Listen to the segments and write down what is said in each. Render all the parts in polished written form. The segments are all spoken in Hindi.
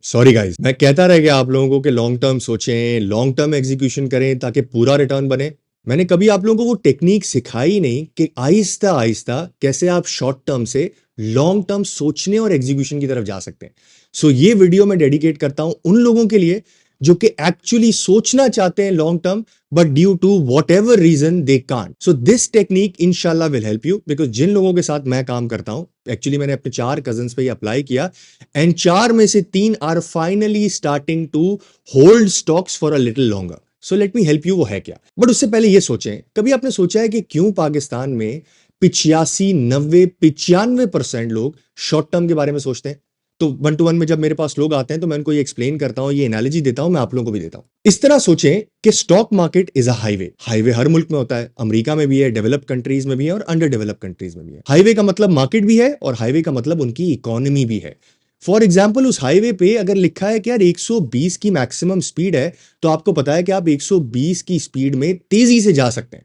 सॉरी गाइस, मैं कहता रह गया आप लोगों को कि लॉन्ग टर्म सोचें, लॉन्ग टर्म एग्जीक्यूशन करें ताकि पूरा रिटर्न बने। मैंने कभी आप लोगों को वो टेक्निक सिखाई नहीं कि आहिस्ता आहिस्ता कैसे आप शॉर्ट टर्म से लॉन्ग टर्म सोचने और एग्जीक्यूशन की तरफ जा सकते हैं। सो ये वीडियो मैं डेडिकेट करता हूं उन लोगों के लिए जो कि एक्चुअली सोचना चाहते हैं long term, but due to whatever reason they can't. So this technique इंशाल्लाह विल हेल्प यू, बिकॉज जिन लोगों के साथ मैं काम करता हूं, एक्चुअली मैंने अपने 4 कजन्स पे अप्लाई किया एंड 4 में से 3 are finally starting to hold stocks for a little longer. So let me help you, वो है क्या। बट उससे पहले ये सोचें, कभी आपने सोचा है कि क्यों पाकिस्तान में 85, 90, 95% लोग शॉर्ट टर्म के बारे में सोचते हैं? तो 1 to 1 में जब मेरे पास लोग आते हैं तो मैं उनको ये एक्सप्लेन करता हूं, ये एनालॉजी देता हूं, मैं आप लोगों को भी देता हूं। इस तरह सोचें कि stock market is a highway. Highway हर मुल्क में होता है, अमेरिका में भी है, डेवलप कंट्रीज में भी है और अंडर डेवलप कंट्रीज में भी है। हाईवे का मतलब मार्केट भी है और हाईवे का मतलब उनकी इकोनॉमी भी है। फॉर एग्जाम्पल, उस हाईवे पे अगर लिखा है कि यार 120 की मैक्सिमम स्पीड है, तो आपको पता है कि आप 120 की स्पीड में तेजी से जा सकते हैं।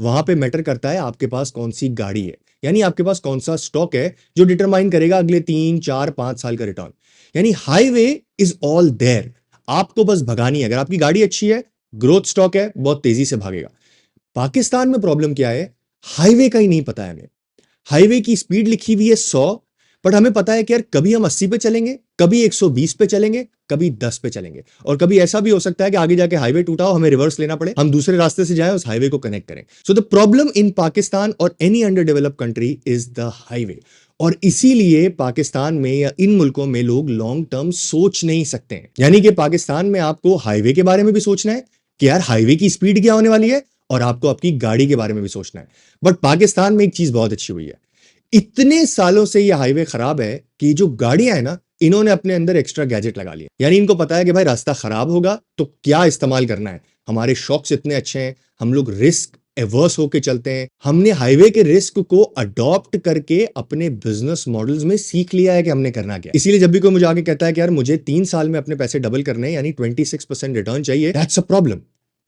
वहां पे मैटर करता है आपके पास कौन सी गाड़ी है, यानी आपके पास कौन सा स्टॉक है, जो डिटरमाइन करेगा अगले 3, 4, 5 साल का रिटर्न। यानी हाईवे इज ऑल देयर, आपको बस भगानी है। अगर आपकी गाड़ी अच्छी है, ग्रोथ स्टॉक है, बहुत तेजी से भागेगा। पाकिस्तान में प्रॉब्लम क्या है, हाईवे का ही नहीं पता है हमें। हाईवे की स्पीड लिखी हुई है 100, बट हमें पता है कि यार कभी हम 80 पे चलेंगे, कभी 120 पे चलेंगे, कभी 10 पे चलेंगे, और कभी ऐसा भी हो सकता है कि आगे जाके हाईवे टूटा हो, हमें रिवर्स लेना पड़े, हम दूसरे रास्ते से जाएं, उस हाईवे को कनेक्ट करें। So the problem in Pakistan और any under developed country is the highway. और इसीलिए पाकिस्तान में या इन मुल्कों में लोग लॉन्ग टर्म सोच नहीं सकते हैं। यानी कि पाकिस्तान में आपको हाईवे के बारे में भी सोचना है कि यार हाईवे की स्पीड क्या होने वाली है, और आपको आपकी गाड़ी के बारे में भी सोचना है। बट पाकिस्तान में एक चीज बहुत अच्छी हुई है, इतने सालों से ये हाईवे खराब है कि जो गाड़ियां है ना, इन्होंने अपने अंदर एक्स्ट्रा गैजेट लगा लिए। यानी इनको पता है कि भाई रास्ता खराब होगा तो क्या इस्तेमाल करना है। हमारे शॉक्स इतने अच्छे हैं, हम लोग रिस्क एवर्स होके चलते हैं। हमने हाईवे के रिस्क को अडॉप्ट करके अपने बिजनेस मॉडल्स में सीख लिया है कि हमने करना क्या। इसीलिए जब भी कोई मुझे आके कहता है कि यार मुझे 3 साल में अपने पैसे डबल करने हैं, यानी 26% रिटर्न चाहिए, दैट्स अ प्रॉब्लम।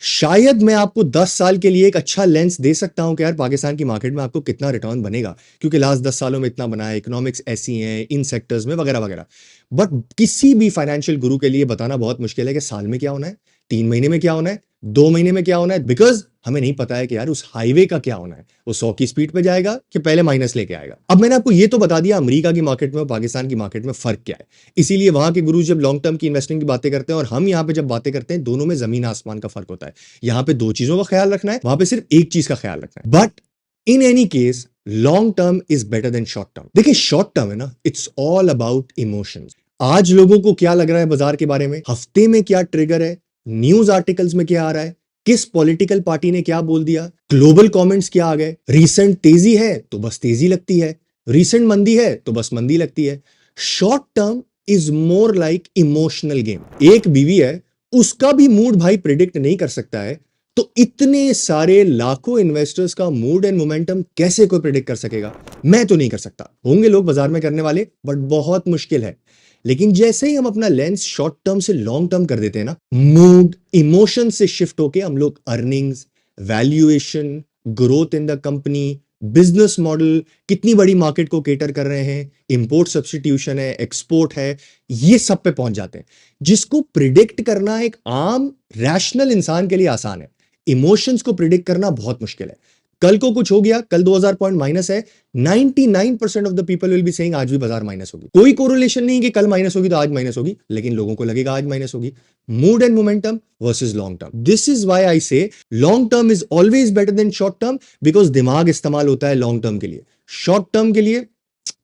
शायद मैं आपको 10 साल के लिए एक अच्छा लेंस दे सकता हूं कि यार पाकिस्तान की मार्केट में आपको कितना रिटर्न बनेगा, क्योंकि लास्ट 10 सालों में इतना बना है, इकोनॉमिक्स ऐसी हैं इन सेक्टर्स में वगैरह वगैरह। बट किसी भी फाइनेंशियल गुरु के लिए बताना बहुत मुश्किल है कि साल में क्या होना है, 3 महीने में क्या होना है, 2 महीने में क्या होना है, बिकॉज हमें नहीं पता है कि यार उस हाईवे का क्या होना है। वो 100 की स्पीड पे जाएगा कि पहले माइनस लेके आएगा। अब मैंने आपको ये तो बता दिया अमेरिका की मार्केट में और पाकिस्तान की मार्केट में फर्क क्या है। इसीलिए वहां के गुरु जब लॉन्ग टर्म की इन्वेस्टिंग की बातें करते हैं और हम यहां पे जब बातें करते हैं, दोनों में जमीन आसमान का फर्क होता है। यहां पे 2 चीजों का ख्याल रखना है, वहां पे सिर्फ एक चीज का ख्याल रखना है। But in any case long term is better than short term. देखिए शॉर्ट टर्म है ना, इट्स ऑल अबाउट इमोशंस। आज लोगों को क्या लग रहा है बाजार के बारे में, हफ्ते में क्या ट्रिगर है, न्यूज आर्टिकल्स में क्या आ रहा है, किस पॉलिटिकल पार्टी ने क्या बोल दिया, ग्लोबल कमेंट्स क्या आ गए। रीसेंट तेजी है तो बस तेजी लगती है, रीसेंट मंदी है तो बस मंदी लगती है। Short term is more like emotional game. एक बीवी है, उसका भी मूड भाई प्रिडिक्ट नहीं कर सकता है, तो इतने सारे लाखों इन्वेस्टर्स का मूड एंड मोमेंटम कैसे कोई प्रिडिक्ट कर सकेगा? मैं तो नहीं कर सकता। होंगे लोग बाजार में करने वाले, बट बहुत मुश्किल है। लेकिन जैसे ही हम अपना लेंस शॉर्ट टर्म से लॉन्ग टर्म कर देते हैं ना, मूड इमोशन से शिफ्ट होके हम लोग earnings, valuation, growth in the company, business model, कितनी बड़ी मार्केट को केटर कर रहे हैं, इंपोर्ट सब्स्टिट्यूशन है, एक्सपोर्ट है, ये सब पे पहुंच जाते हैं। जिसको प्रिडिक्ट करना एक आम रैशनल इंसान के लिए आसान है, इमोशंस को प्रिडिक्ट करना बहुत मुश्किल है। कल को कुछ हो गया, कल 2000 पॉइंट माइनस है, 99% of the people will be saying आज भी बाजार माइनस होगी। कोई कोरिलेशन नहीं कि कल माइनस होगी तो आज माइनस होगी, लेकिन लोगों को लगेगा आज माइनस होगी। Mood and momentum versus long term, this is why I say long term is always better than short term, because दिमाग इस्तेमाल होता है लॉन्ग टर्म के लिए, शॉर्ट टर्म के लिए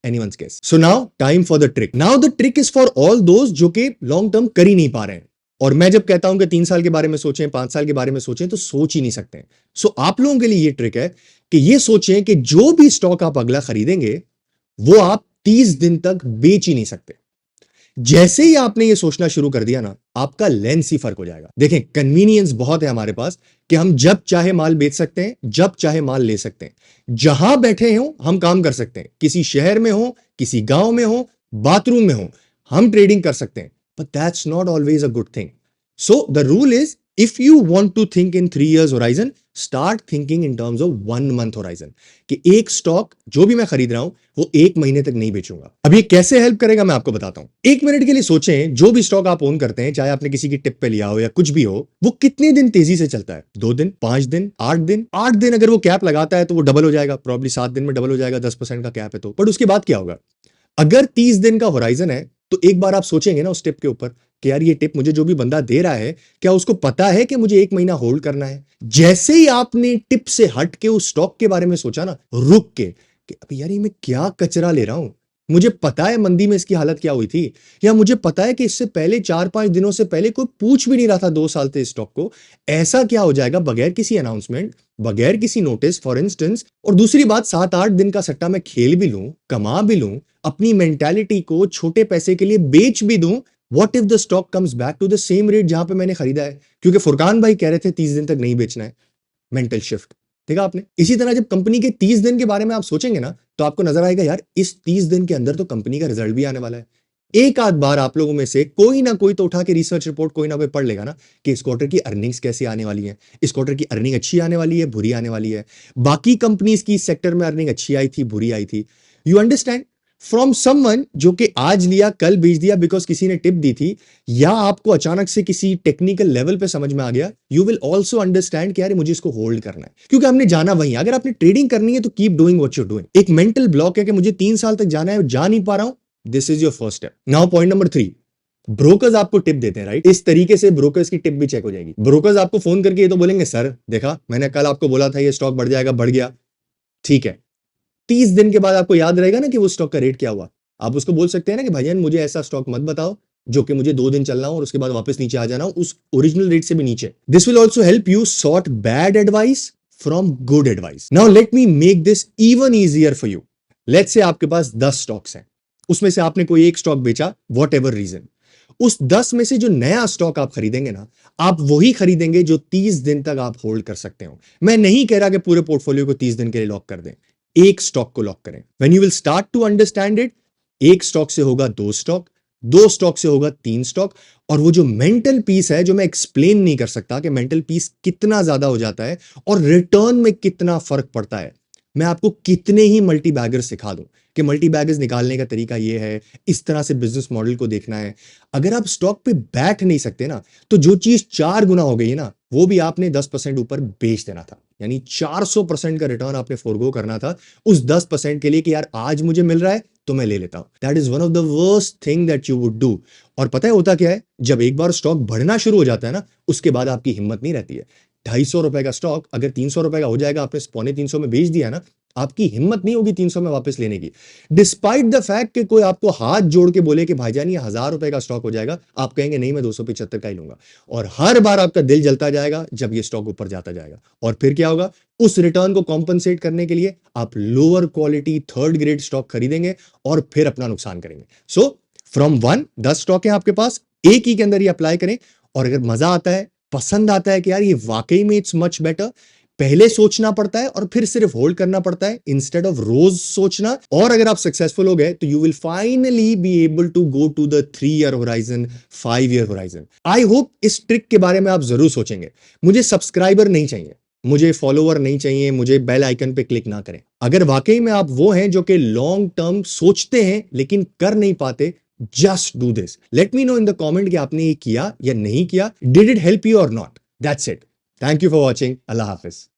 anyone's guess. So now time for the trick. Now the trick is for all those जो कि लॉन्ग टर्म कर ही नहीं पा रहे हैं। और मैं जब कहता हूं कि 3 साल के बारे में सोचें, 5 साल के बारे में सोचें, तो सोच ही नहीं सकते। सो आप लोगों के लिए ये ट्रिक है कि ये सोचें कि जो भी स्टॉक आप अगला खरीदेंगे वो आप 30 दिन तक बेच ही नहीं सकते। जैसे ही आपने ये सोचना शुरू कर दिया ना, आपका लेंस ही फर्क हो जाएगा। देखें कन्वीनियंस बहुत है हमारे पास कि हम जब चाहे माल बेच सकते हैं, जब चाहे माल ले सकते हैं, जहां बैठे हो हम काम कर सकते हैं, किसी शहर में हो, किसी गांव में हो, बाथरूम में हो, हम ट्रेडिंग कर सकते हैं। But that's not always a good thing. So the rule is if you want to think in 3 years horizon, start thinking in terms of 1 month horizon, कि एक स्टॉक जो भी मैं खरीद रहा हूं वो 1 महीने तक नहीं बेचूंगा। अब ये कैसे हेल्प करेगा मैं आपको बताता हूं। 1 मिनट के लिए सोचें, जो भी स्टॉक आप ओन करते हैं, चाहे आपने किसी की टिप पे लिया हो या कुछ भी हो, वो कितने दिन तेजी से चलता है? 2 दिन, 5 दिन, 8 दिन? 8 दिन अगर वो कैप लगाता है तो वो डबल हो जाएगा, प्रॉब्ली 7 दिन में डबल हो जाएगा, 10% का कैप है तो। बट उसके बाद क्या होगा? अगर 30 दिन का होराइजन है तो एक बार आप सोचेंगे ना उस टिप के ऊपर कि यार ये टिप मुझे जो भी बंदा दे रहा है, क्या उसको पता है कि मुझे 1 महीना होल्ड करना है? जैसे ही आपने टिप से हट के उस स्टॉक के बारे में सोचा ना, रुक के, कि अभी यार ये मैं क्या कचरा ले रहा हूं, मुझे पता है मंदी में इसकी हालत क्या हुई थी, या मुझे पता है कि इससे पहले 4-5 दिनों से पहले कोई पूछ भी नहीं रहा था 2 साल से इस स्टॉक को, ऐसा क्या हो जाएगा बगैर किसी अनाउंसमेंट, बगैर किसी नोटिस फॉर इंस्टेंस। और दूसरी बात, 7-8 दिन का सट्टा मैं खेल भी लूं, कमा भी लूं, अपनी मेंटालिटी को छोटे पैसे के लिए बेच भी दूं, what if the stock comes back to the same rate जहां पे मैंने खरीदा है? क्योंकि फुरकान भाई कह रहे थे 30 दिन तक नहीं बेचना है। मेंटल शिफ्ट देखा आपने। इसी तरह जब कंपनी के 30 दिन के बारे में आप सोचेंगे ना, तो आपको नजर आएगा यार इस 30 दिन के अंदर तो कंपनी का रिजल्ट भी आने वाला है। एक आध बार आप लोगों में से कोई ना कोई तो उठा के रिसर्च रिपोर्ट कोई ना कोई पढ़ लेगा ना कि इस क्वार्टर की अर्निंग्स कैसे आने वाली है, इस क्वार्टर की अर्निंग अच्छी आने वाली है, बुरी आने वाली है, बाकी कंपनीज की सेक्टर में अर्निंग अच्छी आई थी, बुरी आई थी। You understand? फ्रॉम समवन जो कि आज लिया कल बेच दिया बिकॉज किसी ने टिप दी थी, या आपको अचानक से किसी टेक्निकल लेवल पे समझ में आ गया, यू विल ऑल्सो अंडरस्टैंड कि यार मुझे इसको होल्ड करना है, क्योंकि हमने जाना वही। अगर आपने ट्रेडिंग करनी है तो keep doing what you doing. एक मेंटल ब्लॉक है कि मुझे 3 साल तक जाना है, जा नहीं पा रहा हूं, this is your first step. Now point number 3, brokers आपको टिप देते हैं, राइट? इस तरीके से ब्रोकर्स की टिप भी चेक हो जाएगी। ब्रोकर्स आपको फोन करके ये तो बोलेंगे, सर देखा मैंने कल आपको बोला था ये स्टॉक बढ़ जाएगा, बढ़ गया, ठीक है। 30 दिन के बाद आपको याद रहेगा ना कि वो स्टॉक का रेट क्या हुआ। आप उसको बोल सकते हैं ना कि भाईजान मुझे ऐसा स्टॉक मत बताओ जो कि मुझे 2 दिन चलना हो और उसके बाद वापस नीचे आ जाना हो उस ओरिजिनल रेट से भी नीचे। This will also help you sort bad advice from good advice. Now let me make this even easier for you. Let's say आपके पास 10 स्टॉक्स हैं, उसमें से आपने कोई एक स्टॉक बेचा, वॉट एवर रीजन। उस 10 में से जो नया स्टॉक आप खरीदेंगे ना, आप वही खरीदेंगे जो 30 दिन तक आप होल्ड कर सकते हो। मैं नहीं कह रहा कि पूरे पोर्टफोलियो को 30 दिन के लिए लॉक कर दें, एक स्टॉक को लॉक करें। When you will start to understand it, एक स्टॉक से होगा 2 स्टॉक, 2 स्टॉक से होगा 3 स्टॉक, और वो जो मेंटल पीस है, जो मैं एक्सप्लेन नहीं कर सकता कि मेंटल पीस कितना ज्यादा हो जाता है और रिटर्न में कितना फर्क पड़ता है। मैं आपको कितने ही मल्टी बैगर्स सिखा दूं कि मल्टी बैगर्स निकालने का तरीका ये है, इस तरह से बिजनेस मॉडल को देखना है। अगर आप स्टॉक पे बैठ नहीं सकते ना, तो जो चीज 4 गुना हो गई है ना, वो भी आपने 10% ऊपर बेच देना था। यानी 400% का रिटर्न आपने फोरगो करना था उस 10% के लिए कि यार आज मुझे मिल रहा है तो मैं ले लेता हूं। That is one of the worst thing that you would do. और पता है होता क्या है, जब एक बार स्टॉक बढ़ना शुरू हो जाता है ना, उसके बाद आपकी हिम्मत नहीं रहती है। 250 रुपए का स्टॉक अगर 300 रुपए का हो जाएगा, आपने 350 में बेच दिया ना, आपकी हिम्मत नहीं होगी 300 में वापस लेने की। डिस्पाइट द फैक्ट कि कोई आपको हाथ जोड़ के बोले कि भाईजान ये 1000 रुपए का स्टॉक हो जाएगा, आप कहेंगे नहीं मैं 275 का ही लूंगा। और हर बार आपका दिल जलता जाएगा जब ये स्टॉक ऊपर जाता जाएगा। और फिर क्या होगा, उस रिटर्न को कॉम्पनसेट करने के लिए आप lower quality 3rd grade stock खरीदेंगे और फिर अपना नुकसान करेंगे। सो फ्रॉम 10 स्टॉक है आपके पास, एक ही के अंदर ये अप्लाई करें। और अगर मजा आता है, पसंद आता है कि यार ये वाकई में इट्स मच बेटर, पहले सोचना पड़ता है और फिर सिर्फ होल्ड करना पड़ता है इंस्टेड ऑफ रोज सोचना। और अगर आप सक्सेसफुल हो गए तो you will finally be able to go to the 3 year horizon, 5 year horizon. I hope इस ट्रिक के बारे में आप जरूर सोचेंगे। मुझे सब्सक्राइबर नहीं चाहिए, मुझे फॉलोवर नहीं चाहिए, मुझे बेल आइकन पे क्लिक ना करें। अगर वाकई में आप वो हैं जो कि लॉन्ग टर्म सोचते हैं लेकिन कर नहीं पाते, just do this. Let me know in the comment कि आपने ये किया या नहीं किया। डिड इट हेल्प यू और not? That's it. Thank you for watching. Allah Hafiz.